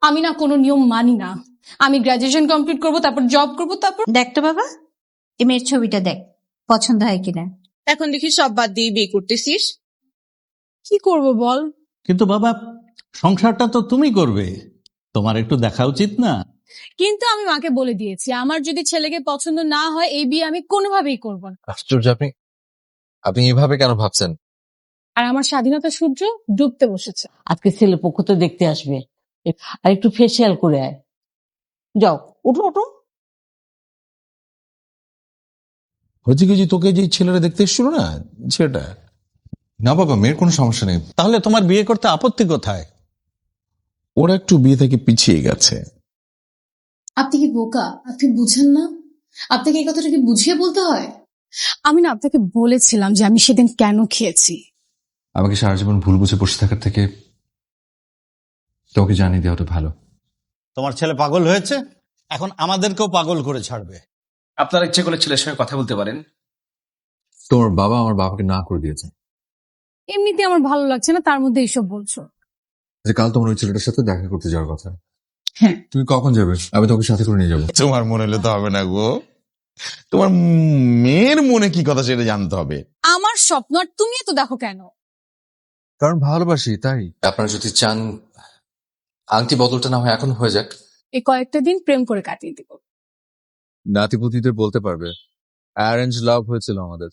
আমি না কোনো নিয়ম মানি না। আমি গ্রাজুয়েশন কমপ্লিট করব, তারপর জব করব, তারপর দেখ তো বাবা, এই মেয়ের ছবিটা দেখ, পছন্দ হয় কিনা। এখন দেখি সব বাদ দিয়ে বিয়ে করতেছিস। কি করব বল। কিন্তু বাবা, সংসারটা তো তুমি করবে, তোমার একটু দেখা উচিত না? কিন্তু আমি মাকে বলে দিয়েছি, আমার যদি ছেলেকে পছন্দ না হয় এই বিয়ে আমি কোনোভাবেই করব না। আশ্চর্য, আপনি আপনি এভাবে কেন ভাবছেন? আর আমার স্বাধীনতা সূর্য ডুবতে বসেছে। আজকে ছেলে পক্ষ তো দেখতে আসবে, আর একটু ফেসিয়াল করে আয়। যাও, উঠো উঠো। হয়েছে কি যে তোকে যে ছেলেরা দেখতে এসেছিল না, ছেলেটা। না বাবা, মেয়ের কোনো সমস্যা নেই। তাহলে তোমার বিয়ে করতে আপত্তি কোথায়? ওরা একটু বিয়ে থেকে পিছিয়ে গেছে। আপনি কি বোকা? আপনি বুঝেন না? আপনাকে এই কথাটা কি বুঝিয়ে বলতে হয়? আমি না আপনাকে বলেছিলাম যে আমি সেদিন কেন খেয়েছি। আমাকে সারা জীবন ভুল বুঝে বসে থাকার থেকে তোমাকে জানিয়ে দেওয়াটা ভালো। তোমার ছেলে পাগল হয়েছে, এখন আমাদেরকেও পাগল করে ছাড়বে। আপনার ইচ্ছে করলে ছেলের সঙ্গে কথা বলতে পারেন। তোমার বাবা আমার বাবাকে না করে দিয়েছে এমনিতে আমার ভালো লাগছে না, তার মধ্যে এইসব বলছো। যে কাল তোমার ওই ছেলেটার সাথে দেখা করতে যাওয়ার কথা। হ্যাঁ। তুমি কখন যাবে? আমি তোমাকে সাথে করে নিয়ে যাবো। তোমার মনে হলে তো হবে না গো, তোমার মেয়ের মনে কি কথা সেটা জানতে হবে। আমার স্বপ্ন, আর তুমি এত দেখো কেন? কারণ ভালোবাসি তাই। আপনারা যদি চান আংটি বদলটা না হয় এখন হয়ে যাক। এই কয়েকটা দিন প্রেম করে কাটিয়ে দিব। নাতিপুতিদের বলতে পারবে অ্যারেঞ্জ লাভ হয়েছিল আমাদের।